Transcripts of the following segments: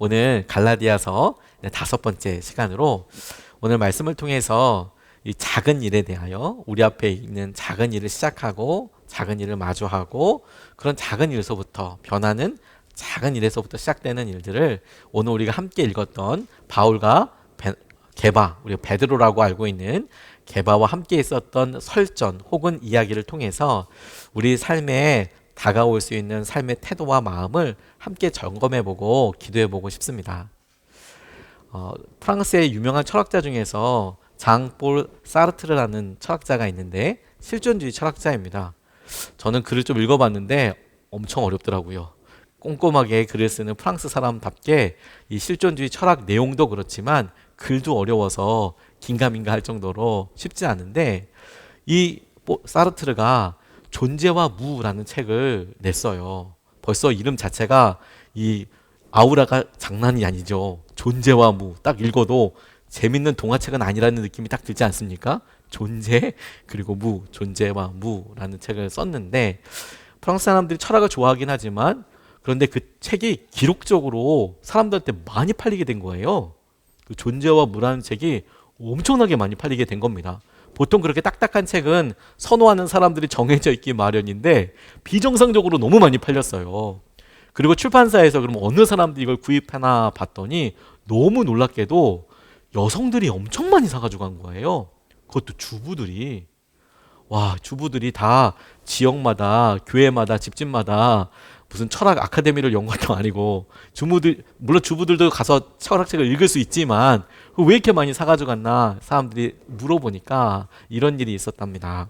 오늘 갈라디아서 5번째 시간으로 오늘 말씀을 통해서 이 작은 일에 대하여 우리 앞에 있는 작은 일을 시작하고 작은 일을 마주하고 그런 작은 일에서부터 변하는 작은 일에서부터 시작되는 일들을 오늘 우리가 함께 읽었던 바울과 게바, 우리가 베드로라고 알고 있는 게바와 함께 있었던 설전 혹은 이야기를 통해서 우리 삶에 다가올 수 있는 삶의 태도와 마음을 함께 점검해보고 기도해보고 싶습니다. 프랑스의 유명한 철학자 중에서 장볼 사르트르라는 철학자가 있는데 실존주의 철학자입니다. 저는 글을 좀 읽어봤는데 엄청 어렵더라고요. 꼼꼼하게 글을 쓰는 프랑스 사람답게 이 실존주의 철학 내용도 그렇지만 글도 어려워서 긴가민가 할 정도로 쉽지 않은데 이 사르트르가 존재와 무라는 책을 냈어요. 벌써 이름 자체가 이 아우라가 장난이 아니죠. 존재와 무 딱 읽어도 재밌는 동화책은 아니라는 느낌이 딱 들지 않습니까? 존재 그리고 무, 존재와 무라는 책을 썼는데 프랑스 사람들이 철학을 좋아하긴 하지만 그런데 그 책이 기록적으로 사람들한테 많이 팔리게 된 거예요. 그 존재와 무라는 책이 엄청나게 많이 팔리게 된 겁니다. 보통 그렇게 딱딱한 책은 선호하는 사람들이 정해져 있기 마련인데 비정상적으로 너무 많이 팔렸어요. 그리고 출판사에서 그럼 어느 사람들이 이걸 구입하나 봤더니 너무 놀랍게도 여성들이 엄청 많이 사가지고 간 거예요. 그것도 주부들이. 와, 주부들이 다 지역마다 교회마다 집집마다 무슨 철학 아카데미를 연 것도 아니고 물론 주부들도 가서 철학책을 읽을 수 있지만 왜 이렇게 많이 사가지고 갔나 사람들이 물어보니까 이런 일이 있었답니다.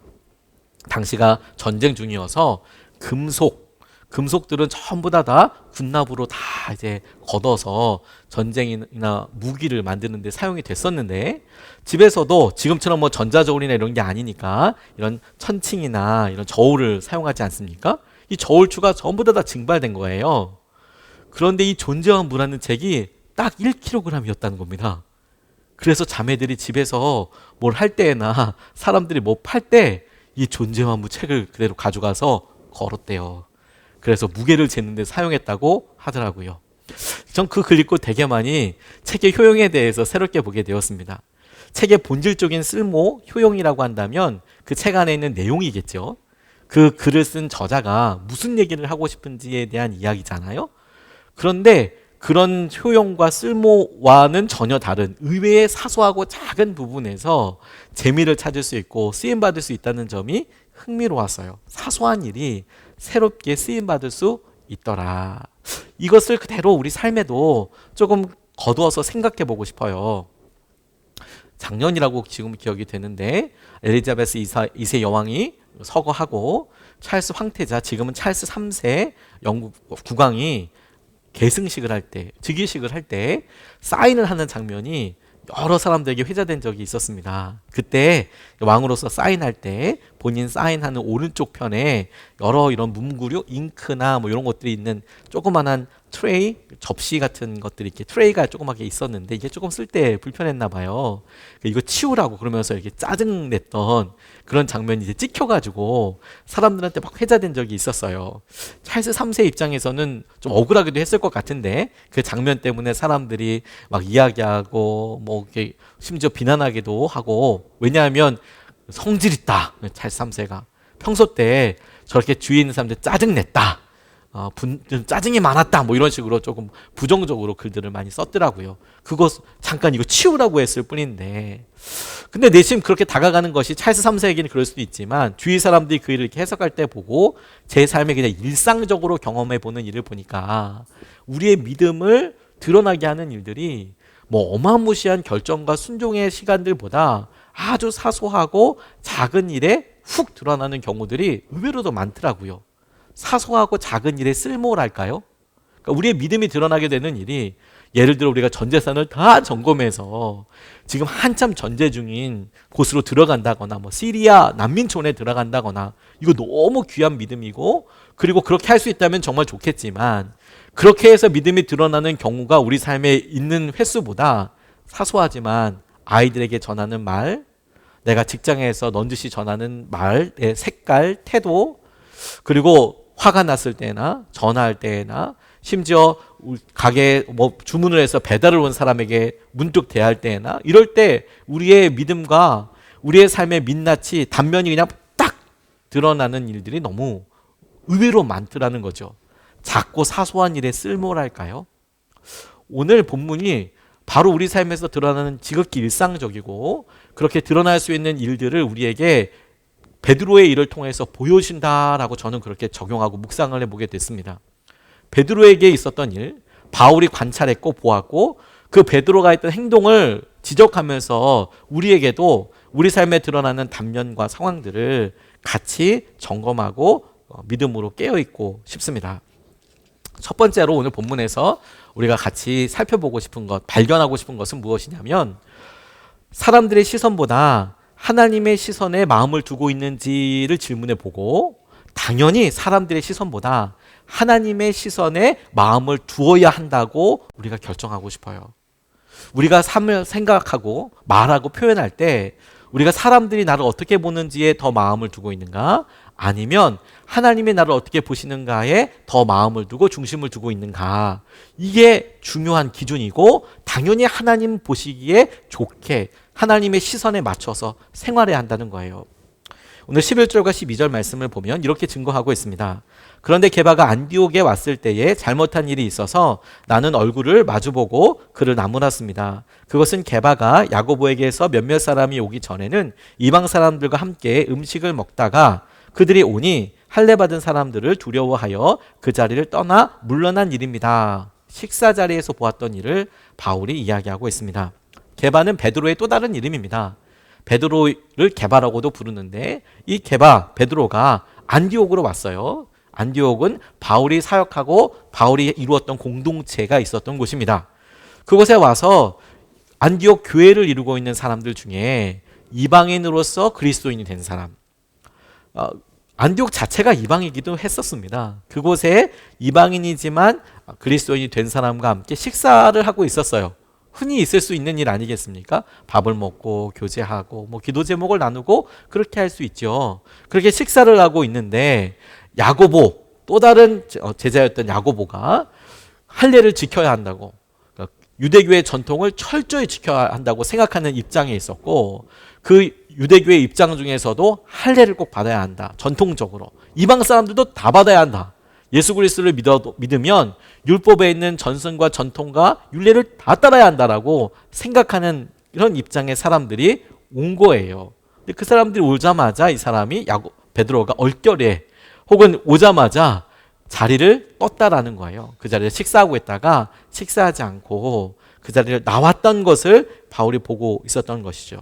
당시가 전쟁 중이어서 금속들은 전부 다 군납으로 다 이제 걷어서 전쟁이나 무기를 만드는 데 사용이 됐었는데 집에서도 지금처럼 뭐 전자저울이나 이런 게 아니니까 이런 천칭이나 이런 저울을 사용하지 않습니까? 이 저울추가 전부 다 증발된 거예요. 그런데 이 존재와 무라는 책이 딱 1kg이었다는 겁니다. 그래서 자매들이 집에서 뭘 할 때나 사람들이 뭐 팔 때 이 존재와 무 책을 그대로 가져가서 걸었대요. 그래서 무게를 재는 데 사용했다고 하더라고요. 전 그 글 읽고 되게 많이 책의 효용에 대해서 새롭게 보게 되었습니다. 책의 본질적인 쓸모, 효용이라고 한다면 그 책 안에 있는 내용이겠죠. 그 글을 쓴 저자가 무슨 얘기를 하고 싶은지에 대한 이야기잖아요. 그런데 그런 효용과 쓸모와는 전혀 다른 의외의 사소하고 작은 부분에서 재미를 찾을 수 있고 쓰임받을 수 있다는 점이 흥미로웠어요. 사소한 일이 새롭게 쓰임받을 수 있더라. 이것을 그대로 우리 삶에도 조금 거두어서 생각해 보고 싶어요. 작년이라고 지금 기억이 되는데 엘리자베스 2세 여왕이 서거하고 찰스 황태자, 지금은 찰스 3세 영국 국왕이 계승식을 할 때, 즉위식을 할 때 사인을 하는 장면이 여러 사람들에게 회자된 적이 있었습니다. 그때 왕으로서 사인할 때 본인 사인하는 오른쪽 편에 여러 이런 문구류, 잉크나 뭐 이런 것들이 있는 조그만한 트레이, 접시 같은 것들이 이렇게 트레이가 조그맣게 있었는데 이게 조금 쓸 때 불편했나 봐요. 이거 치우라고 그러면서 이렇게 짜증냈던 그런 장면이 이제 찍혀가지고 사람들한테 막 회자된 적이 있었어요. 찰스 3세 입장에서는 좀 억울하기도 했을 것 같은데 그 장면 때문에 사람들이 막 이야기하고 뭐 이렇게 심지어 비난하기도 하고, 왜냐하면 성질 있다. 찰스 3세가 평소 때 저렇게 주위에 있는 사람들 짜증냈다. 짜증이 많았다 뭐 이런 식으로 조금 부정적으로 글들을 많이 썼더라고요. 그거 잠깐 이거 치우라고 했을 뿐인데, 근데 내심 그렇게 다가가는 것이 찰스 3세에게는 그럴 수도 있지만 주위 사람들이 그 일을 이렇게 해석할 때 보고 제 삶에 그냥 일상적으로 경험해 보는 일을 보니까 우리의 믿음을 드러나게 하는 일들이 뭐 어마무시한 결정과 순종의 시간들보다 아주 사소하고 작은 일에 훅 드러나는 경우들이 의외로도 많더라고요. 사소하고 작은 일의 쓸모랄까요? 그러니까 우리의 믿음이 드러나게 되는 일이, 예를 들어 우리가 전 재산을 다 점검해서 지금 한참 전제 중인 곳으로 들어간다거나 뭐 시리아 난민촌에 들어간다거나, 이거 너무 귀한 믿음이고 그리고 그렇게 할 수 있다면 정말 좋겠지만 그렇게 해서 믿음이 드러나는 경우가 우리 삶에 있는 횟수보다 사소하지만 아이들에게 전하는 말, 내가 직장에서 넌지시 전하는 말의 색깔, 태도, 그리고 화가 났을 때나 전화할 때나 심지어 가게 뭐 주문을 해서 배달을 온 사람에게 문득 대할 때나 이럴 때 우리의 믿음과 우리의 삶의 민낯이 단면이 그냥 딱 드러나는 일들이 너무 의외로 많더라는 거죠. 작고 사소한 일의 쓸모랄까요? 오늘 본문이 바로 우리 삶에서 드러나는 지극히 일상적이고 그렇게 드러날 수 있는 일들을 우리에게 베드로의 일을 통해서 보여준다라고 저는 그렇게 적용하고 묵상을 해보게 됐습니다. 베드로에게 있었던 일, 바울이 관찰했고 보았고 그 베드로가 했던 행동을 지적하면서 우리에게도 우리 삶에 드러나는 단면과 상황들을 같이 점검하고 믿음으로 깨어있고 싶습니다. 첫 번째로 오늘 본문에서 우리가 같이 살펴보고 싶은 것, 발견하고 싶은 것은 무엇이냐면 사람들의 시선보다 하나님의 시선에 마음을 두고 있는지를 질문해 보고 당연히 사람들의 시선보다 하나님의 시선에 마음을 두어야 한다고 우리가 결정하고 싶어요. 우리가 삶을 생각하고 말하고 표현할 때 우리가 사람들이 나를 어떻게 보는지에 더 마음을 두고 있는가? 아니면 하나님이 나를 어떻게 보시는가에 더 마음을 두고 중심을 두고 있는가? 이게 중요한 기준이고 당연히 하나님 보시기에 좋게 하나님의 시선에 맞춰서 생활해야 한다는 거예요. 오늘 11절과 12절 말씀을 보면 이렇게 증거하고 있습니다. 그런데 게바가 안디옥에 왔을 때에 잘못한 일이 있어서 나는 얼굴을 마주보고 그를 나무랐습니다. 그것은 게바가 야고보에게서 몇몇 사람이 오기 전에는 이방 사람들과 함께 음식을 먹다가 그들이 오니 할례 받은 사람들을 두려워하여 그 자리를 떠나 물러난 일입니다. 식사 자리에서 보았던 일을 바울이 이야기하고 있습니다. 게바는 베드로의 또 다른 이름입니다. 베드로를 게바라고도 부르는데 이 게바 베드로가 안디옥으로 왔어요. 안디옥은 바울이 사역하고 바울이 이루었던 공동체가 있었던 곳입니다. 그곳에 와서 안디옥 교회를 이루고 있는 사람들 중에 이방인으로서 그리스도인이 된 사람, 안디옥 자체가 이방이기도 했었습니다. 그곳에 이방인이지만 그리스도인이 된 사람과 함께 식사를 하고 있었어요. 흔히 있을 수 있는 일 아니겠습니까? 밥을 먹고 교제하고 뭐 기도 제목을 나누고 그렇게 할 수 있죠. 그렇게 식사를 하고 있는데 야고보, 또 다른 제자였던 야고보가 할례를 지켜야 한다고, 유대교의 전통을 철저히 지켜야 한다고 생각하는 입장에 있었고 그 유대교의 입장 중에서도 할례를 꼭 받아야 한다. 전통적으로 이방 사람들도 다 받아야 한다. 예수 그리스도를 믿으면 율법에 있는 전승과 전통과 율례를 다 따라야 한다라고 생각하는 이런 입장의 사람들이 온 거예요. 근데 그 사람들이 오자마자 이 사람이 베드로가 얼결에 혹은 오자마자 자리를 떴다라는 거예요. 그 자리에 식사하고 있다가 식사하지 않고 그 자리를 나왔던 것을 바울이 보고 있었던 것이죠.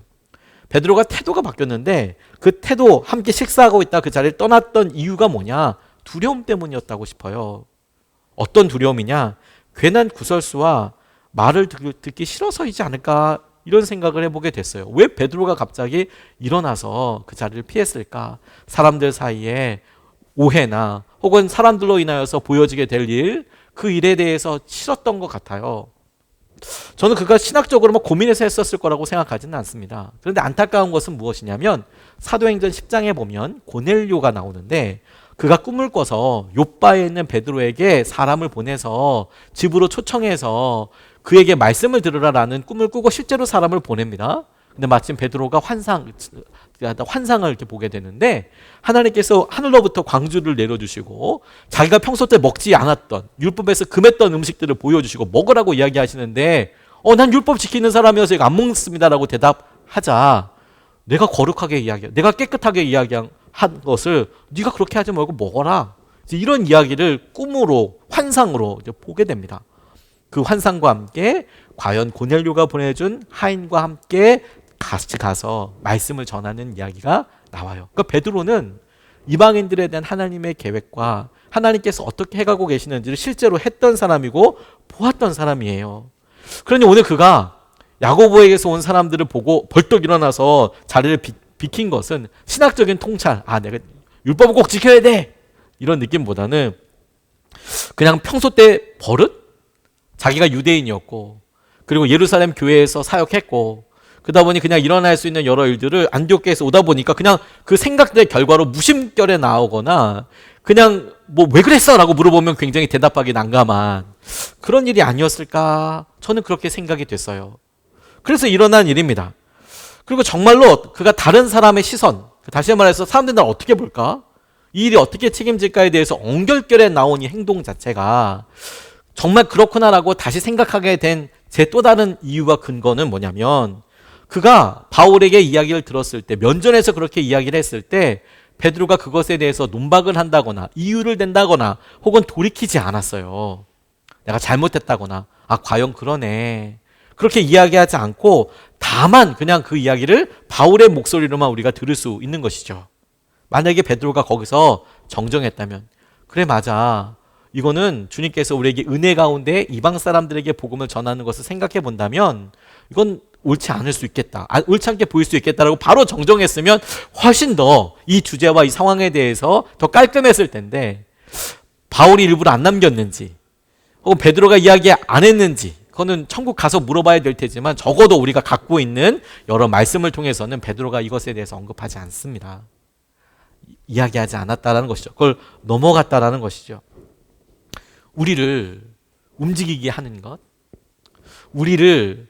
베드로가 태도가 바뀌었는데 그 태도, 함께 식사하고 있다 그 자리를 떠났던 이유가 뭐냐? 두려움 때문이었다고 싶어요. 어떤 두려움이냐? 괜한 구설수와 말을 듣기 싫어서이지 않을까 이런 생각을 해보게 됐어요. 왜 베드로가 갑자기 일어나서 그 자리를 피했을까? 사람들 사이에 오해나 혹은 사람들로 인하여서 보여지게 될 일, 그 일에 대해서 싫었던 것 같아요. 저는 그가 신학적으로 고민해서 했었을 거라고 생각하지는 않습니다. 그런데 안타까운 것은 무엇이냐면 사도행전 10장에 보면 고넬료가 나오는데 그가 꿈을 꿔서 욥바에 있는 베드로에게 사람을 보내서 집으로 초청해서 그에게 말씀을 들으라라는 꿈을 꾸고 실제로 사람을 보냅니다. 근데 마침 베드로가 환상을 이렇게 보게 되는데 하나님께서 하늘로부터 광주를 내려주시고 자기가 평소 때 먹지 않았던 율법에서 금했던 음식들을 보여주시고 먹으라고 이야기하시는데 난 율법 지키는 사람이어서 이거 안 먹습니다라고 대답하자 내가 거룩하게 이야기해, 내가 깨끗하게 이야기한 것을 네가 그렇게 하지 말고 먹어라, 이런 이야기를 꿈으로 환상으로 이제 보게 됩니다. 그 환상과 함께 과연 고넬료가 보내준 하인과 함께 같이 가서 말씀을 전하는 이야기가 나와요. 그러니까 베드로는 이방인들에 대한 하나님의 계획과 하나님께서 어떻게 해가고 계시는지를 실제로 했던 사람이고 보았던 사람이에요. 그러니 오늘 그가 야고보에게서 온 사람들을 보고 벌떡 일어나서 자리를 비킨 것은 신학적인 통찰, 내가 율법을 꼭 지켜야 돼, 이런 느낌보다는 그냥 평소 때 버릇? 자기가 유대인이었고 그리고 예루살렘 교회에서 사역했고 그러다 보니 그냥 일어날 수 있는 여러 일들을 안디옥에서 오다 보니까 그냥 그 생각들의 결과로 무심결에 나오거나 그냥 뭐 왜 그랬어? 라고 물어보면 굉장히 대답하기 난감한 그런 일이 아니었을까? 저는 그렇게 생각이 됐어요. 그래서 일어난 일입니다. 그리고 정말로 그가 다른 사람의 시선, 다시 말해서 사람들이 날 어떻게 볼까? 이 일이 어떻게 책임질까에 대해서 엉결결에 나온 이 행동 자체가 정말 그렇구나라고 다시 생각하게 된 제 또 다른 이유와 근거는 뭐냐면 그가 바울에게 이야기를 들었을 때, 면전에서 그렇게 이야기를 했을 때 베드로가 그것에 대해서 논박을 한다거나 이유를 댄다거나 혹은 돌이키지 않았어요. 내가 잘못했다거나 과연 그러네 그렇게 이야기하지 않고 다만 그냥 그 이야기를 바울의 목소리로만 우리가 들을 수 있는 것이죠. 만약에 베드로가 거기서 정정했다면 그래 맞아, 이거는 주님께서 우리에게 은혜 가운데 이방 사람들에게 복음을 전하는 것을 생각해 본다면 이건 옳지 않을 수 있겠다, 옳지 않게 보일 수 있겠다라고 바로 정정했으면 훨씬 더 이 주제와 이 상황에 대해서 더 깔끔했을 텐데, 바울이 일부러 안 남겼는지 혹은 베드로가 이야기 안 했는지 그거는 천국 가서 물어봐야 될 테지만 적어도 우리가 갖고 있는 여러 말씀을 통해서는 베드로가 이것에 대해서 언급하지 않습니다. 이야기하지 않았다라는 것이죠. 그걸 넘어갔다라는 것이죠. 우리를 움직이게 하는 것, 우리를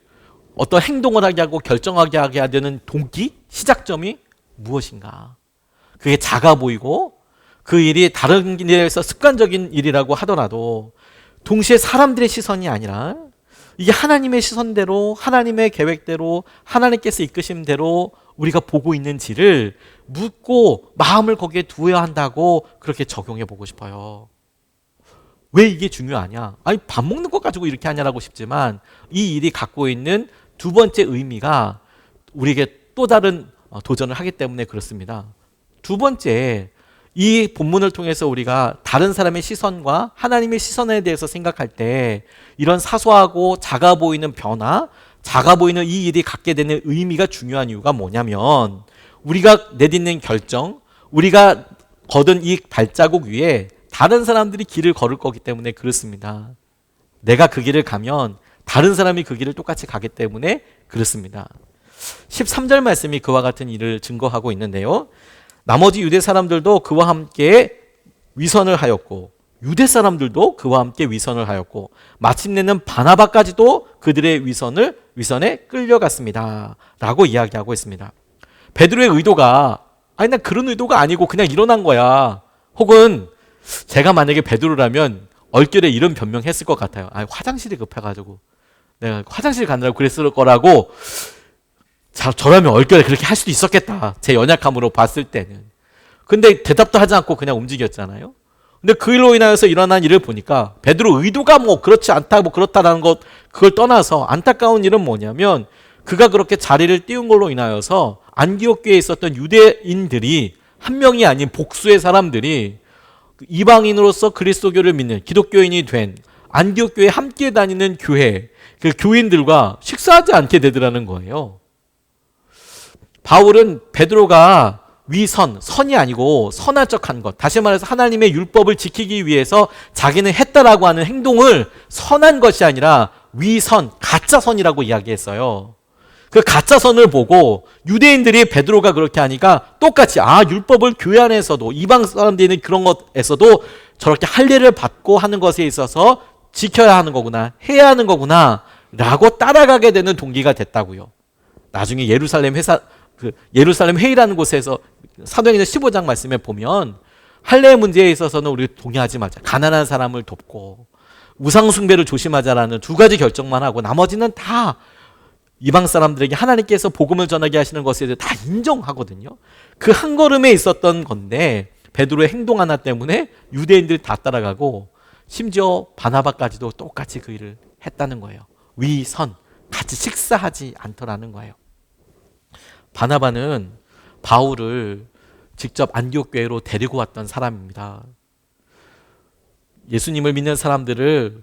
어떤 행동을 하게 하고 결정하게 하게 되는 동기, 시작점이 무엇인가? 그게 작아 보이고 그 일이 다른 일에서 습관적인 일이라고 하더라도 동시에 사람들의 시선이 아니라 이게 하나님의 시선대로, 하나님의 계획대로, 하나님께서 이끄신 대로 우리가 보고 있는지를 묻고 마음을 거기에 두어야 한다고 그렇게 적용해 보고 싶어요. 왜 이게 중요하냐? 밥 먹는 것 가지고 이렇게 하냐라고 싶지만 이 일이 갖고 있는 두 번째 의미가 우리에게 또 다른 도전을 하기 때문에 그렇습니다. 두 번째, 이 본문을 통해서 우리가 다른 사람의 시선과 하나님의 시선에 대해서 생각할 때 이런 사소하고 작아 보이는 변화, 작아 보이는 이 일이 갖게 되는 의미가 중요한 이유가 뭐냐면 우리가 내딛는 결정, 우리가 거둔 이 발자국 위에 다른 사람들이 길을 걸을 거기 때문에 그렇습니다. 내가 그 길을 가면 다른 사람이 그 길을 똑같이 가기 때문에 그렇습니다. 13절 말씀이 그와 같은 일을 증거하고 있는데요. 나머지 유대 사람들도 그와 함께 위선을 하였고 유대 사람들도 그와 함께 위선을 하였고 마침내는 바나바까지도 그들의 위선에 끌려갔습니다 라고 이야기하고 있습니다. 베드로의 의도가 난 그런 의도가 아니고 그냥 일어난 거야, 혹은 제가 만약에 베드로라면 얼결에 이런 변명했을 것 같아요. 화장실이 급해가지고 내가 화장실 가느라고 그랬을 거라고. 저라면 얼결에 그렇게 할 수도 있었겠다, 제 연약함으로 봤을 때는. 근데 대답도 하지 않고 그냥 움직였잖아요. 근데 그 일로 인하여서 일어난 일을 보니까 베드로 의도가 그렇지 않다 그렇다라는 것 그걸 떠나서 안타까운 일은 뭐냐면 그가 그렇게 자리를 띄운 걸로 인하여서 안디옥 교회에 있었던 유대인들이 한 명이 아닌 복수의 사람들이 이방인으로서 그리스도교를 믿는 기독교인이 된 안디옥 교회에 함께 다니는 교회, 그 교인들과 식사하지 않게 되더라는 거예요. 바울은 베드로가 선이 아니고 선한 척한 것, 다시 말해서 하나님의 율법을 지키기 위해서 자기는 했다라고 하는 행동을 선한 것이 아니라 가짜선이라고 이야기했어요. 그 가짜선을 보고 유대인들이 베드로가 그렇게 하니까 똑같이 율법을 교회 안에서도 이방 사람들이 그런 것에서도 저렇게 할례를 받고 하는 것에 있어서 지켜야 하는 거구나, 해야 하는 거구나 라고 따라가게 되는 동기가 됐다고요. 나중에 예루살렘 회의라는 곳에서 사도행전 15장 말씀에 보면 할례 문제에 있어서는 우리 동의하지 말자, 가난한 사람을 돕고 우상 숭배를 조심하자라는 두 가지 결정만 하고 나머지는 다 이방 사람들에게 하나님께서 복음을 전하게 하시는 것에 대해 다 인정하거든요. 그 한 걸음에 있었던 건데 베드로의 행동 하나 때문에 유대인들이 다 따라가고 심지어 바나바까지도 똑같이 그 일을 했다는 거예요. 같이 식사하지 않더라는 거예요. 바나바는 바울을 직접 안디옥 교회로 데리고 왔던 사람입니다. 예수님을 믿는 사람들을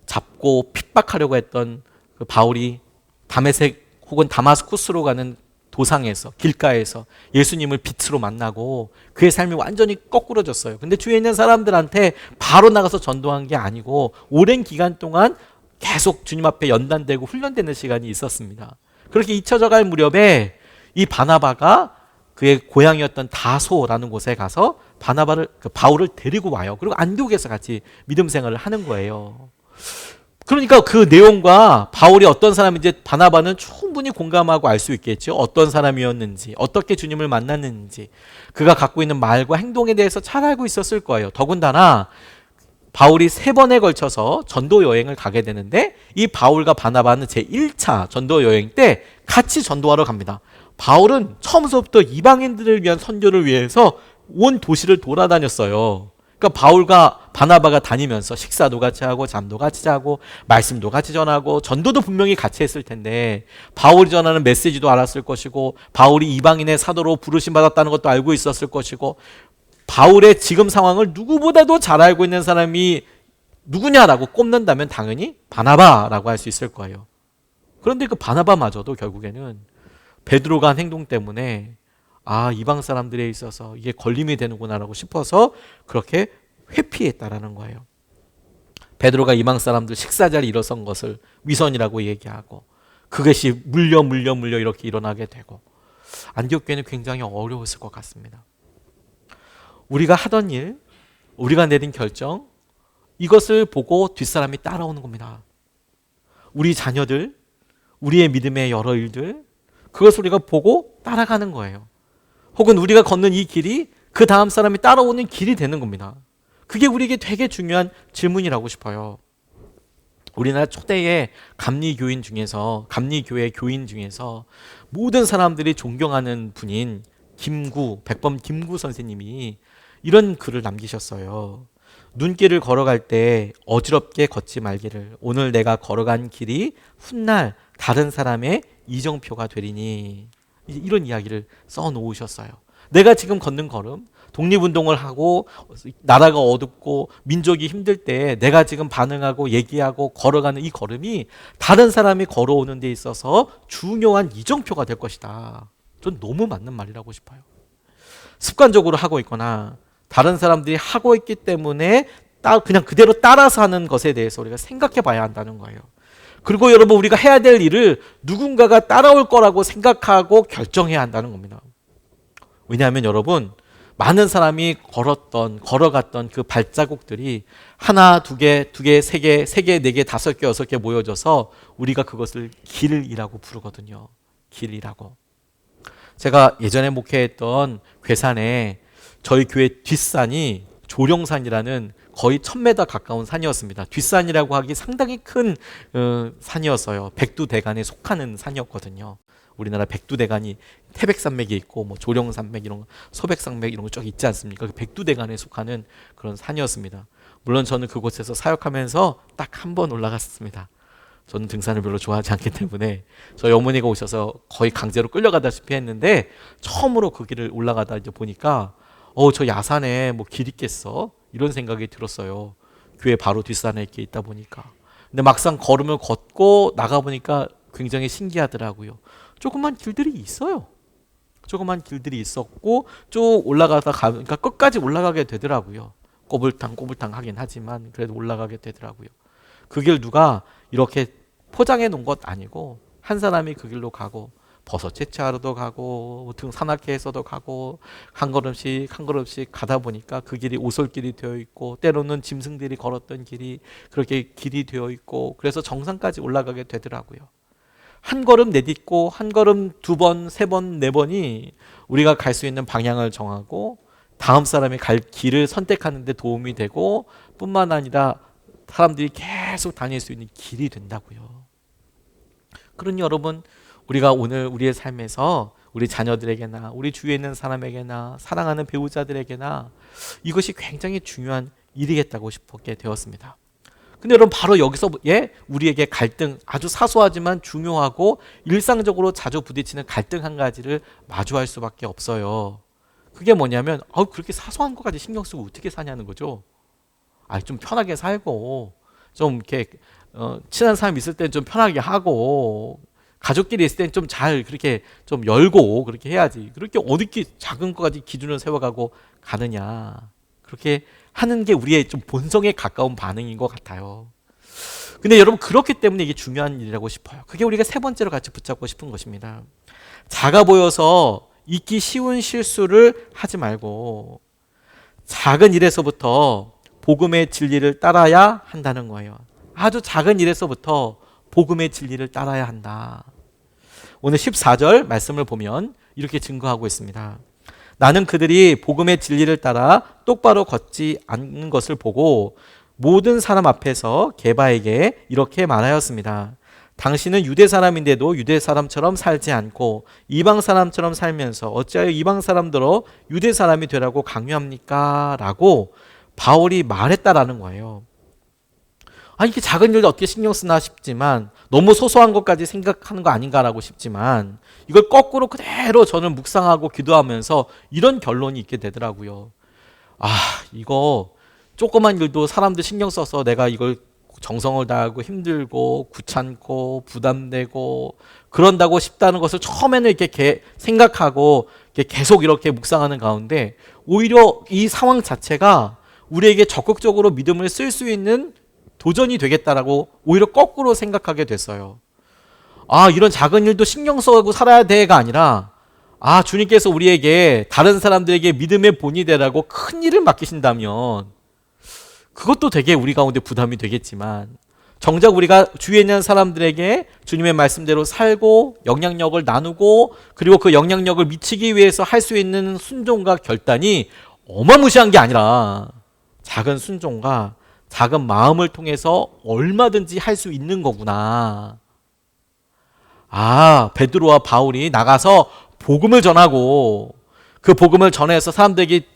잡고 핍박하려고 했던 그 바울이 다메섹 혹은 다마스쿠스로 가는 도상에서, 길가에서 예수님을 빛으로 만나고 그의 삶이 완전히 거꾸러졌어요. 근데 주위에 있는 사람들한테 바로 나가서 전도한 게 아니고 오랜 기간 동안 계속 주님 앞에 연단되고 훈련되는 시간이 있었습니다. 그렇게 잊혀져 갈 무렵에 이 바나바가 그의 고향이었던 다소라는 곳에 가서 바울을 데리고 와요. 그리고 안디옥에서 같이 믿음 생활을 하는 거예요. 그러니까 그 내용과 바울이 어떤 사람인지 바나바는 충분히 공감하고 알 수 있겠죠. 어떤 사람이었는지, 어떻게 주님을 만났는지, 그가 갖고 있는 말과 행동에 대해서 잘 알고 있었을 거예요. 더군다나 바울이 3번에 걸쳐서 전도 여행을 가게 되는데, 이 바울과 바나바는 제1차 전도 여행 때 같이 전도하러 갑니다. 바울은 처음부터 이방인들을 위한 선교를 위해서 온 도시를 돌아다녔어요. 그러니까 바울과 바나바가 다니면서 식사도 같이 하고 잠도 같이 자고 말씀도 같이 전하고 전도도 분명히 같이 했을 텐데, 바울이 전하는 메시지도 알았을 것이고, 바울이 이방인의 사도로 부르심 받았다는 것도 알고 있었을 것이고, 바울의 지금 상황을 누구보다도 잘 알고 있는 사람이 누구냐라고 꼽는다면 당연히 바나바라고 할 수 있을 거예요. 그런데 그 바나바마저도 결국에는 베드로가 한 행동 때문에 이방 사람들에 있어서 이게 걸림이 되는구나라고 싶어서 그렇게 회피했다라는 거예요. 베드로가 이방 사람들 식사 자리에 일어선 것을 위선이라고 얘기하고, 그것이 물려 이렇게 일어나게 되고, 안디옥 교회는 굉장히 어려웠을 것 같습니다. 우리가 하던 일, 우리가 내린 결정, 이것을 보고 뒷사람이 따라오는 겁니다. 우리 자녀들, 우리의 믿음의 여러 일들, 그것을 우리가 보고 따라가는 거예요. 혹은 우리가 걷는 이 길이 그 다음 사람이 따라오는 길이 되는 겁니다. 그게 우리에게 되게 중요한 질문이라고 싶어요. 우리나라 초대의 감리교회 교인 중에서 모든 사람들이 존경하는 분인 백범 김구 선생님이 이런 글을 남기셨어요. 눈길을 걸어갈 때 어지럽게 걷지 말기를. 오늘 내가 걸어간 길이 훗날 다른 사람의 이정표가 되리니. 이런 이야기를 써놓으셨어요. 내가 지금 걷는 걸음, 독립운동을 하고 나라가 어둡고 민족이 힘들 때 내가 지금 반응하고 얘기하고 걸어가는 이 걸음이 다른 사람이 걸어오는 데 있어서 중요한 이정표가 될 것이다. 전 너무 맞는 말이라고 싶어요. 습관적으로 하고 있거나 다른 사람들이 하고 있기 때문에 그냥 그대로 따라서 하는 것에 대해서 우리가 생각해 봐야 한다는 거예요. 그리고 여러분, 우리가 해야 될 일을 누군가가 따라올 거라고 생각하고 결정해야 한다는 겁니다. 왜냐하면 여러분, 많은 사람이 걸어갔던 그 발자국들이 하나, 두 개, 세 개, 네 개, 5개, 6개 모여져서 우리가 그것을 길이라고 부르거든요. 길이라고. 제가 예전에 목회했던 괴산에 저희 교회 뒷산이 조령산이라는 거의 1000m 가까운 산이었습니다. 뒷산이라고 하기 상당히 큰 산이었어요. 백두대간에 속하는 산이었거든요. 우리나라 백두대간이 태백산맥이 있고 조령산맥 이런 거, 소백산맥 이런 거 쭉 있지 않습니까? 그 백두대간에 속하는 그런 산이었습니다. 물론 저는 그곳에서 사역하면서 딱 한 번 올라갔습니다. 저는 등산을 별로 좋아하지 않기 때문에 저희 어머니가 오셔서 거의 강제로 끌려가다시피 했는데, 처음으로 그 길을 올라가다 이제 보니까 저 야산에 길 있겠어? 이런 생각이 들었어요. 교회 바로 뒷산에 이렇게 있다 보니까. 근데 막상 걸음을 걷고 나가보니까 굉장히 신기하더라고요. 조그만 길들이 있어요. 조그만 길들이 있었고 쭉 올라가다 가니까 끝까지 올라가게 되더라고요. 꼬불탕 하긴 하지만 그래도 올라가게 되더라고요. 그 길 누가 이렇게 포장해 놓은 것 아니고 한 사람이 그 길로 가고 버섯 채취하러도 가고 등 산악회에서도 가고 한 걸음씩 가다 보니까 그 길이 오솔길이 되어 있고 때로는 짐승들이 걸었던 길이 그렇게 길이 되어 있고, 그래서 정상까지 올라가게 되더라고요. 한 걸음 내딛고 한 걸음 2번, 3번, 4번이 우리가 갈 수 있는 방향을 정하고 다음 사람이 갈 길을 선택하는 데 도움이 되고, 뿐만 아니라 사람들이 계속 다닐 수 있는 길이 된다고요. 그러니 여러분, 우리가 오늘 우리의 삶에서 우리 자녀들에게나 우리 주위에 있는 사람에게나 사랑하는 배우자들에게나 이것이 굉장히 중요한 일이겠다고 싶게 되었습니다. 근데 여러분, 바로 여기서 우리에게 갈등, 아주 사소하지만 중요하고 일상적으로 자주 부딪히는 갈등 한 가지를 마주할 수밖에 없어요. 그게 뭐냐면 그렇게 사소한 것까지 신경 쓰고 어떻게 사냐는 거죠. 좀 편하게 살고 좀 이렇게 친한 사람 있을 땐 좀 편하게 하고 가족끼리 있을 땐 좀 잘 그렇게 좀 열고 그렇게 해야지. 그렇게 어떻게 작은 것까지 기준을 세워가고 가느냐. 그렇게 하는 게 우리의 좀 본성에 가까운 반응인 것 같아요. 근데 여러분, 그렇기 때문에 이게 중요한 일이라고 싶어요. 그게 우리가 3번째로 같이 붙잡고 싶은 것입니다. 작아 보여서 잊기 쉬운 실수를 하지 말고 작은 일에서부터 복음의 진리를 따라야 한다는 거예요. 아주 작은 일에서부터 복음의 진리를 따라야 한다. 오늘 14절 말씀을 보면 이렇게 증거하고 있습니다. 나는 그들이 복음의 진리를 따라 똑바로 걷지 않는 것을 보고 모든 사람 앞에서 게바에게 이렇게 말하였습니다. 당신은 유대 사람인데도 유대 사람처럼 살지 않고 이방 사람처럼 살면서 어찌하여 이방 사람들로 유대 사람이 되라고 강요합니까? 라고 바울이 말했다라는 거예요. 이게 작은 일도 어떻게 신경 쓰나 싶지만, 너무 소소한 것까지 생각하는 거 아닌가라고 싶지만, 이걸 거꾸로 그대로 저는 묵상하고 기도하면서 이런 결론이 있게 되더라고요. 이거 조그만 일도 사람들 신경 써서 내가 이걸 정성을 다하고 힘들고 귀찮고 부담되고 그런다고 싶다는 것을 처음에는 이렇게 생각하고 계속 이렇게 묵상하는 가운데, 오히려 이 상황 자체가 우리에게 적극적으로 믿음을 쓸 수 있는 도전이 되겠다라고 오히려 거꾸로 생각하게 됐어요. 이런 작은 일도 신경 써고 살아야 돼가 아니라, 주님께서 우리에게 다른 사람들에게 믿음의 본이 되라고 큰 일을 맡기신다면 그것도 되게 우리 가운데 부담이 되겠지만, 정작 우리가 주위에 있는 사람들에게 주님의 말씀대로 살고 영향력을 나누고 그리고 그 영향력을 미치기 위해서 할 수 있는 순종과 결단이 어마무시한 게 아니라 작은 순종과 작은 마음을 통해서 얼마든지 할 수 있는 거구나. 베드로와 바울이 나가서 복음을 전하고 그 복음을 전해서 사람들이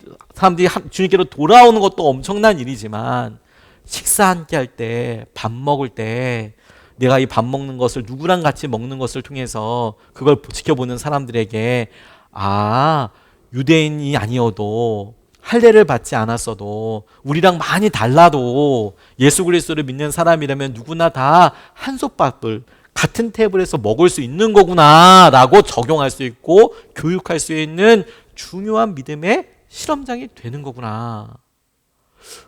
주님께로 돌아오는 것도 엄청난 일이지만, 식사 함께 할 때, 밥 먹을 때 내가 이 밥 먹는 것을 누구랑 같이 먹는 것을 통해서 그걸 지켜보는 사람들에게 유대인이 아니어도 할례를 받지 않았어도 우리랑 많이 달라도 예수 그리스도를 믿는 사람이라면 누구나 다 한솥밥을 같은 테이블에서 먹을 수 있는 거구나 라고 적용할 수 있고 교육할 수 있는 중요한 믿음의 실험장이 되는 거구나.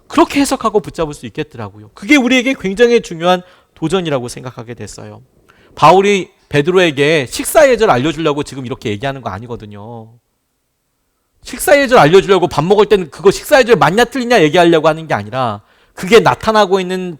그렇게 해석하고 붙잡을 수 있겠더라고요. 그게 우리에게 굉장히 중요한 도전이라고 생각하게 됐어요. 바울이 베드로에게 식사 예절 알려주려고 지금 이렇게 얘기하는 거 아니거든요. 식사 예절 알려주려고 밥 먹을 때는 그거 식사 예절 맞냐 틀리냐 얘기하려고 하는 게 아니라, 그게 나타나고 있는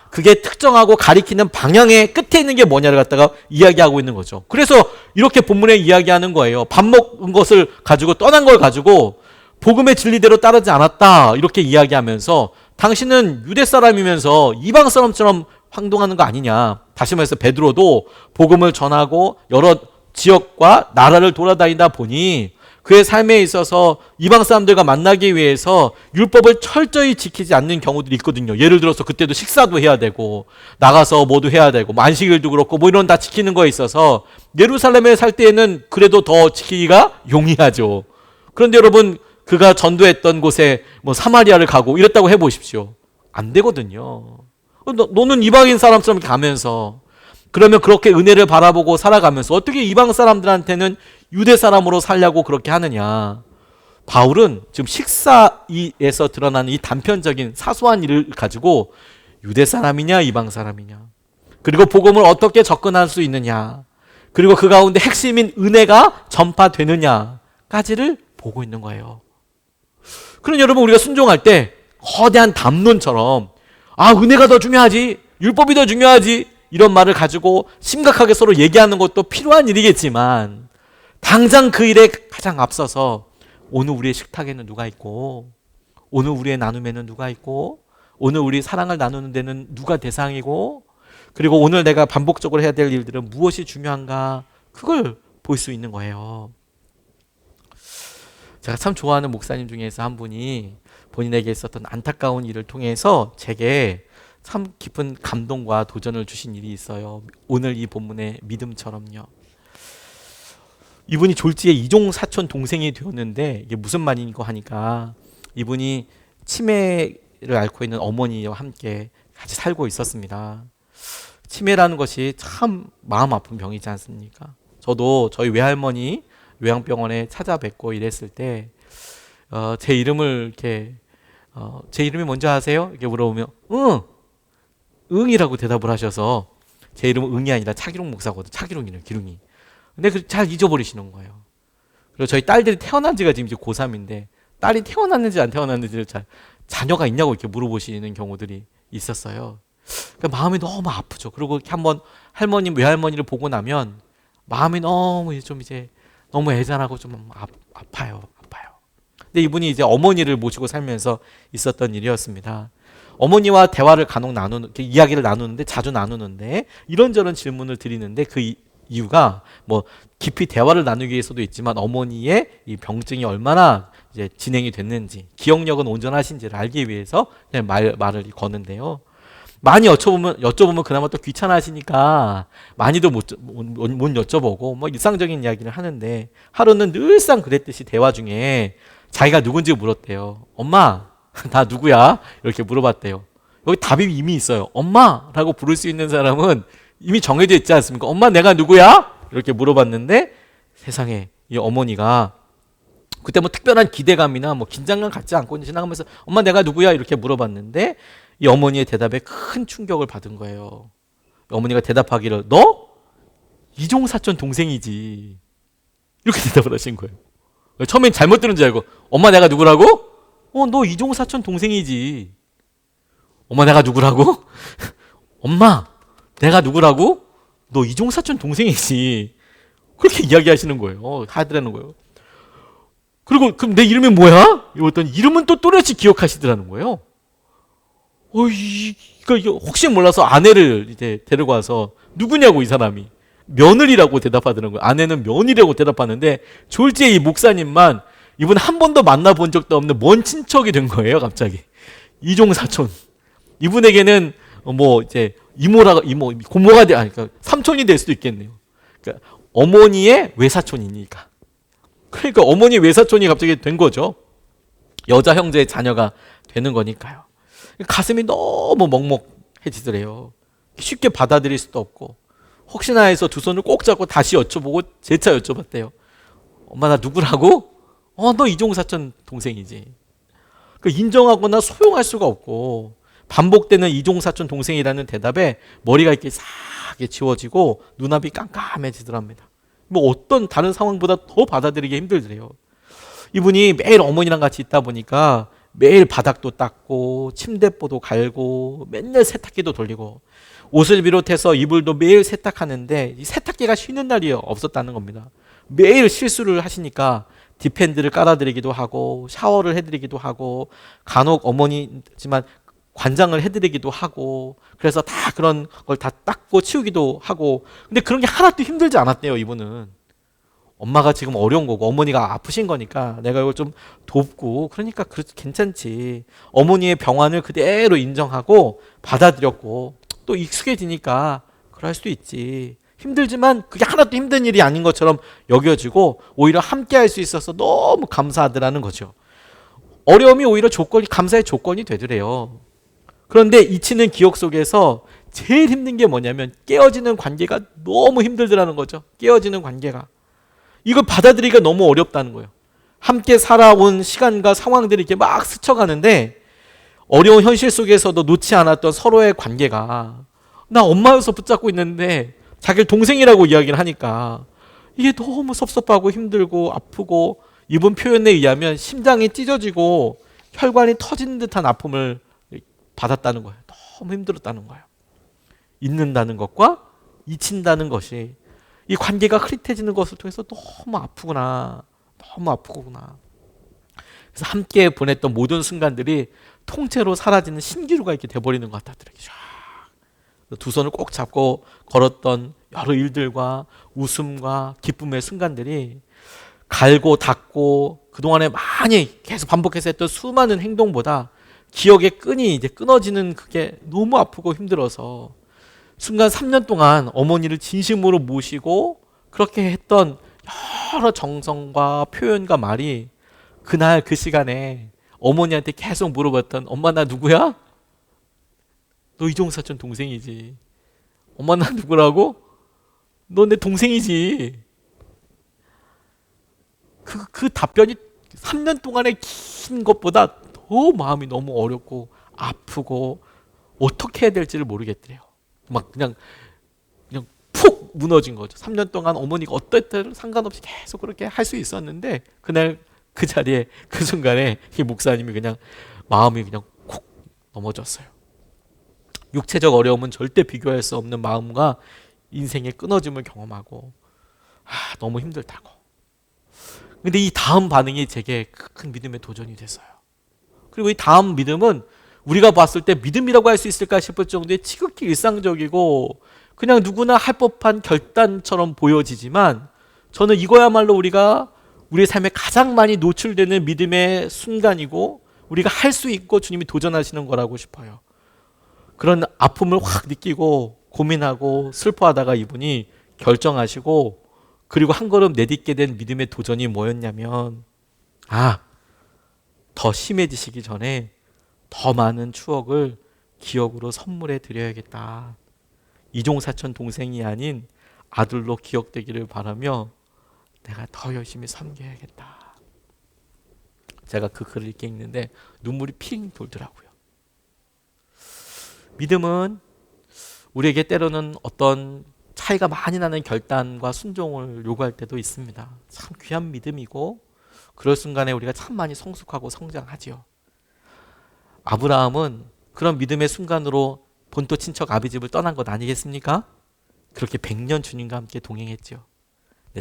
그게 특정하고 가리키는 방향의 끝에 있는 게 뭐냐를 갖다가 이야기하고 있는 거죠. 그래서 이렇게 본문에 이야기하는 거예요. 밥 먹은 것을 가지고 떠난 걸 가지고 복음의 진리대로 따르지 않았다 이렇게 이야기하면서, 당신은 유대 사람이면서 이방 사람처럼 행동하는 거 아니냐. 다시 말해서 베드로도 복음을 전하고 여러 지역과 나라를 돌아다니다 보니 그의 삶에 있어서 이방 사람들과 만나기 위해서 율법을 철저히 지키지 않는 경우들이 있거든요. 예를 들어서 그때도 식사도 해야 되고 나가서 뭐도 해야 되고 안식일도 그렇고 이런 다 지키는 거에 있어서 예루살렘에 살 때에는 그래도 더 지키기가 용이하죠. 그런데 여러분, 그가 전도했던 곳에 사마리아를 가고 이랬다고 해보십시오. 안 되거든요. 너는 이방인 사람처럼 가면서, 그러면 그렇게 은혜를 바라보고 살아가면서 어떻게 이방 사람들한테는 유대 사람으로 살려고 그렇게 하느냐. 바울은 지금 식사에서 드러나는 이 단편적인 사소한 일을 가지고 유대 사람이냐 이방 사람이냐, 그리고 복음을 어떻게 접근할 수 있느냐, 그리고 그 가운데 핵심인 은혜가 전파되느냐까지를 보고 있는 거예요. 그럼 여러분, 우리가 순종할 때 거대한 담론처럼 은혜가 더 중요하지, 율법이 더 중요하지, 이런 말을 가지고 심각하게 서로 얘기하는 것도 필요한 일이겠지만, 당장 그 일에 가장 앞서서 오늘 우리의 식탁에는 누가 있고, 오늘 우리의 나눔에는 누가 있고, 오늘 우리 사랑을 나누는 데는 누가 대상이고, 그리고 오늘 내가 반복적으로 해야 될 일들은 무엇이 중요한가, 그걸 볼 수 있는 거예요. 제가 참 좋아하는 목사님 중에서 한 분이 본인에게 있었던 안타까운 일을 통해서 제게 참 깊은 감동과 도전을 주신 일이 있어요. 오늘 이 본문의 믿음처럼요. 이분이 졸지에 이종 사촌 동생이 되었는데, 이게 무슨 말인가 하니까 이분이 치매를 앓고 있는 어머니와 함께 같이 살고 있었습니다. 치매라는 것이 참 마음 아픈 병이지 않습니까? 저도 저희 외할머니 요양병원에 찾아뵙고 이랬을 때 제 이름을 이렇게 제 이름이 뭔지 아세요? 이렇게 물어보면 응이라고 대답을 하셔서, 제 이름은 응이 아니라 차기룡 목사거든. 차기룡이네, 기룡이. 근데 잘 잊어버리시는 거예요. 그리고 저희 딸들이 태어난 지가 지금 이제 고3인데 딸이 태어났는지 안 태어났는지를 자녀가 있냐고 이렇게 물어보시는 경우들이 있었어요. 그러니까 마음이 너무 아프죠. 그리고 이렇게 한번 할머니, 외할머니를 보고 나면 마음이 너무 좀 이제 너무 애잔하고 좀 아파요. 근데 이분이 이제 어머니를 모시고 살면서 있었던 일이었습니다. 어머니와 대화를 간혹 이야기를 나누는데, 자주 나누는데, 이런저런 질문을 드리는데 그 이유가 뭐 깊이 대화를 나누기 위해서도 있지만 어머니의 이 병증이 얼마나 이제 진행이 됐는지, 기억력은 온전하신지를 알기 위해서 그냥 말을 거는데요. 많이 여쭤보면 그나마 또 귀찮아하시니까 많이도 못 여쭤보고 뭐 일상적인 이야기를 하는데, 하루는 늘상 그랬듯이 대화 중에 자기가 누군지 물었대요. 엄마, 나 누구야? 이렇게 물어봤대요. 여기 답이 이미 있어요. 엄마라고 부를 수 있는 사람은 이미 정해져 있지 않습니까? 엄마, 내가 누구야? 이렇게 물어봤는데 세상에 이 어머니가 그때 뭐 특별한 기대감이나 뭐 긴장감 갖지 않고 지나가면서 엄마, 내가 누구야? 이렇게 물어봤는데 이 어머니의 대답에 큰 충격을 받은 거예요. 어머니가 대답하기를 너? 이종사촌 동생이지. 이렇게 대답을 하신 거예요. 처음엔 잘못 들은 줄 알고 엄마, 내가 누구라고? 너 이종사촌 동생이지. 엄마, 내가 누구라고? 엄마, 내가 누구라고? 너 이종사촌 동생이지. 그렇게 이야기하시는 거예요. 하더라는 거예요. 그리고 그럼 내 이름이 뭐야? 이랬더니 이름은 또 또렷이 기억하시더라는 거예요. 이거 혹시 몰라서 아내를 이제 데리고 와서 누구냐고 이 사람이 며느리라고 대답하더라는 거예요. 아내는 며느리라고 대답하는데 졸지에 이 목사님만 이분 한 번도 만나본 적도 없는 먼 친척이 된 거예요. 갑자기 이종사촌. 이분에게는 뭐 이제 고모가 그러니까 삼촌이 될 수도 있겠네요. 그러니까 어머니의 외사촌이니까. 그러니까 어머니 외사촌이 갑자기 된 거죠. 여자 형제의 자녀가 되는 거니까요. 가슴이 너무 먹먹해지더래요. 쉽게 받아들일 수도 없고, 혹시나 해서 두 손을 꼭 잡고 다시 여쭤보고 재차 여쭤봤대요. 엄마, 나 누구라고? 너 이종사촌 동생이지. 인정하거나 소용할 수가 없고, 반복되는 이종사촌 동생이라는 대답에 머리가 이렇게 싹 지워지고 눈앞이 깜깜해지더랍니다. 뭐 어떤 다른 상황보다 더 받아들이기 힘들더래요. 이분이 매일 어머니랑 같이 있다 보니까 매일 바닥도 닦고 침대보도 갈고 맨날 세탁기도 돌리고 옷을 비롯해서 이불도 매일 세탁하는데 이 세탁기가 쉬는 날이 없었다는 겁니다. 매일 실수를 하시니까 디펜드를 깔아드리기도 하고 샤워를 해드리기도 하고 간혹 어머니지만 관장을 해드리기도 하고, 그래서 다 그런 걸 다 닦고 치우기도 하고, 근데 그런 게 하나도 힘들지 않았대요. 이분은 엄마가 지금 어려운 거고 어머니가 아프신 거니까 내가 이걸 좀 돕고 그러니까 괜찮지. 어머니의 병환을 그대로 인정하고 받아들였고 또 익숙해지니까 그럴 수도 있지. 힘들지만 그게 하나도 힘든 일이 아닌 것처럼 여겨지고 오히려 함께 할 수 있어서 너무 감사하더라는 거죠. 어려움이 오히려 감사의 조건이 되더래요. 그런데 잊히는 기억 속에서 제일 힘든 게 뭐냐면 깨어지는 관계가 너무 힘들더라는 거죠. 깨어지는 관계가. 이걸 받아들이기가 너무 어렵다는 거예요. 함께 살아온 시간과 상황들이 이렇게 막 스쳐가는데 어려운 현실 속에서도 놓지 않았던 서로의 관계가, 나 엄마여서 붙잡고 있는데 자기를 동생이라고 이야기를 하니까 이게 너무 섭섭하고 힘들고 아프고, 이분 표현에 의하면 심장이 찢어지고 혈관이 터지는 듯한 아픔을 받았다는 거예요. 너무 힘들었다는 거예요. 잊는다는 것과 잊힌다는 것이 이 관계가 흐릿해지는 것을 통해서 너무 아프구나. 그래서 함께 보냈던 모든 순간들이 통째로 사라지는 신기루가 이렇게 돼버리는 것 같다더래요. 두 손을 꼭 잡고 걸었던 여러 일들과 웃음과 기쁨의 순간들이 갈고 닦고 그동안에 많이 계속 반복해서 했던 수많은 행동보다 기억의 끈이 이제 끊어지는 그게 너무 아프고 힘들어서 순간 3년 동안 어머니를 진심으로 모시고 그렇게 했던 여러 정성과 표현과 말이 그날 그 시간에 어머니한테 계속 물어봤던 엄마, 나 누구야? 너 이종사촌 동생이지. 엄마, 나 누구라고? 너 내 동생이지. 그 답변이 3년 동안의 긴 것보다 더 마음이 너무 어렵고 아프고 어떻게 해야 될지를 모르겠더래요. 막 그냥 푹 무너진 거죠. 3년 동안 어머니가 어떨 때를 상관없이 계속 그렇게 할 수 있었는데 그날 그 자리에 그 순간에 이 목사님이 그냥 마음이 그냥 콕 넘어졌어요. 육체적 어려움은 절대 비교할 수 없는 마음과 인생의 끊어짐을 경험하고 너무 힘들다고. 근데 이 다음 반응이 제게 큰 믿음의 도전이 됐어요. 그리고 이 다음 믿음은 우리가 봤을 때 믿음이라고 할 수 있을까 싶을 정도의 지극히 일상적이고 그냥 누구나 할 법한 결단처럼 보여지지만 저는 이거야말로 우리가 우리의 삶에 가장 많이 노출되는 믿음의 순간이고 우리가 할 수 있고 주님이 도전하시는 거라고 싶어요. 그런 아픔을 확 느끼고 고민하고 슬퍼하다가 이분이 결정하시고 그리고 한 걸음 내딛게 된 믿음의 도전이 뭐였냐면 더 심해지시기 전에 더 많은 추억을 기억으로 선물해 드려야겠다. 이종사촌 동생이 아닌 아들로 기억되기를 바라며 내가 더 열심히 섬겨야겠다. 제가 그 글을 읽게 읽는데 눈물이 핑 돌더라고요. 믿음은 우리에게 때로는 어떤 차이가 많이 나는 결단과 순종을 요구할 때도 있습니다. 참 귀한 믿음이고 그럴 순간에 우리가 참 많이 성숙하고 성장하지요. 아브라함은 그런 믿음의 순간으로 본토 친척 아비 집을 떠난 것 아니겠습니까? 그렇게 100년 주님과 함께 동행했죠.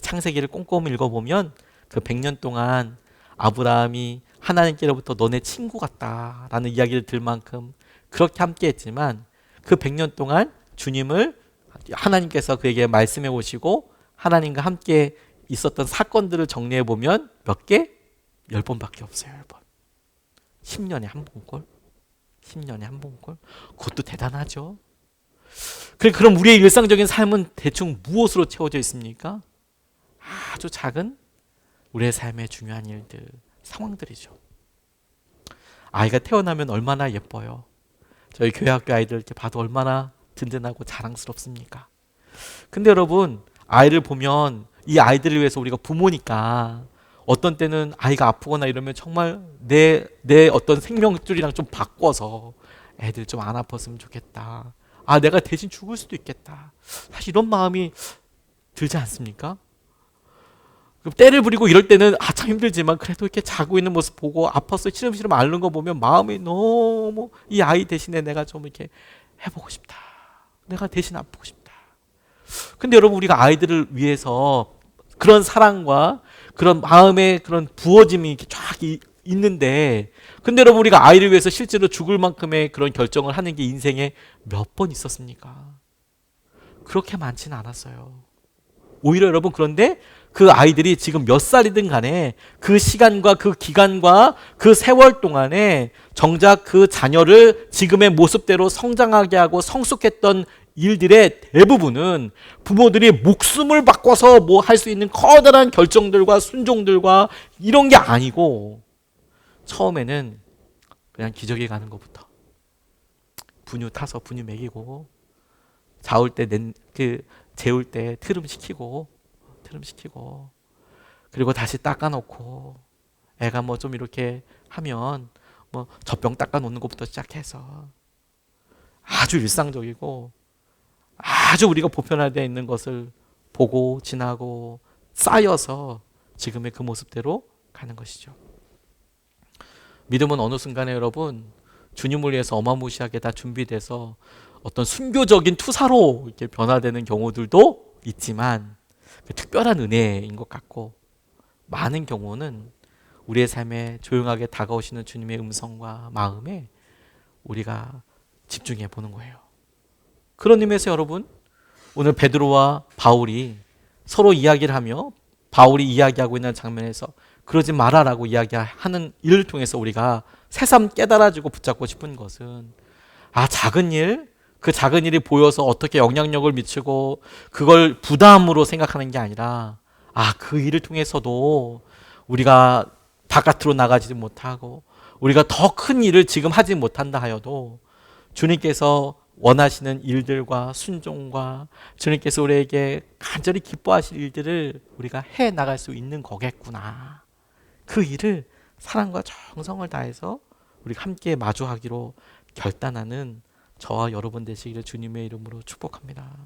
창세기를 꼼꼼히 읽어보면 그 100년 동안 아브라함이 하나님께로부터 너네 친구 같다라는 이야기를 들을 만큼 그렇게 함께 했지만 그 100년 동안 주님을 하나님께서 그에게 말씀해 오시고 하나님과 함께 있었던 사건들을 정리해 보면 몇 개? 10번밖에 없어요. 10번. 10년에 한 번꼴? 10년에 한 번꼴? 그것도 대단하죠. 그럼 우리의 일상적인 삶은 대충 무엇으로 채워져 있습니까? 아주 작은 우리의 삶의 중요한 일들, 상황들이죠. 아이가 태어나면 얼마나 예뻐요. 저희 교회 학교 아이들 이렇게 봐도 얼마나 든든하고 자랑스럽습니까? 근데 여러분, 아이를 보면 이 아이들을 위해서 우리가 부모니까 어떤 때는 아이가 아프거나 이러면 정말 내 어떤 생명줄이랑 좀 바꿔서 애들 좀 안 아팠으면 좋겠다. 내가 대신 죽을 수도 있겠다. 사실 이런 마음이 들지 않습니까? 때를 부리고 이럴 때는 참 힘들지만 그래도 이렇게 자고 있는 모습 보고 아팠어 시름시름 앓는 거 보면 마음이 너무 이 아이 대신에 내가 좀 이렇게 해보고 싶다. 내가 대신 아프고 싶다. 근데 여러분 우리가 아이들을 위해서 그런 사랑과 그런 마음의 그런 부어짐이 이렇게 쫙 있는데 근데 여러분 우리가 아이를 위해서 실제로 죽을 만큼의 그런 결정을 하는 게 인생에 몇 번 있었습니까? 그렇게 많지는 않았어요. 오히려 여러분 그런데 그 아이들이 지금 몇 살이든 간에 그 시간과 그 기간과 그 세월 동안에 정작 그 자녀를 지금의 모습대로 성장하게 하고 성숙했던 일들의 대부분은 부모들이 목숨을 바꿔서 뭐 할 수 있는 커다란 결정들과 순종들과 이런 게 아니고 처음에는 그냥 기저귀 가는 것부터 분유 타서 분유 먹이고 자울 때 재울 때 트름 시키고 그리고 다시 닦아놓고 애가 뭐 좀 이렇게 하면 뭐 젖병 닦아놓는 것부터 시작해서 아주 일상적이고 아주 우리가 보편화되어 있는 것을 보고 지나고 쌓여서 지금의 그 모습대로 가는 것이죠. 믿음은 어느 순간에 여러분 주님을 위해서 어마무시하게 다 준비돼서 어떤 순교적인 투사로 이렇게 변화되는 경우들도 있지만 특별한 은혜인 것 같고 많은 경우는 우리의 삶에 조용하게 다가오시는 주님의 음성과 마음에 우리가 집중해 보는 거예요. 그런 의미에서 여러분 오늘 베드로와 바울이 서로 이야기를 하며 바울이 이야기하고 있는 장면에서 그러지 말아라고 이야기하는 일을 통해서 우리가 새삼 깨달아지고 붙잡고 싶은 것은 작은 일, 그 작은 일이 보여서 어떻게 영향력을 미치고 그걸 부담으로 생각하는 게 아니라 그 일을 통해서도 우리가 바깥으로 나가지 못하고 우리가 더 큰 일을 지금 하지 못한다 하여도 주님께서 원하시는 일들과 순종과 주님께서 우리에게 간절히 기뻐하실 일들을 우리가 해 나갈 수 있는 거겠구나. 그 일을 사랑과 정성을 다해서 우리가 함께 마주하기로 결단하는 저와 여러분 되시기를 주님의 이름으로 축복합니다.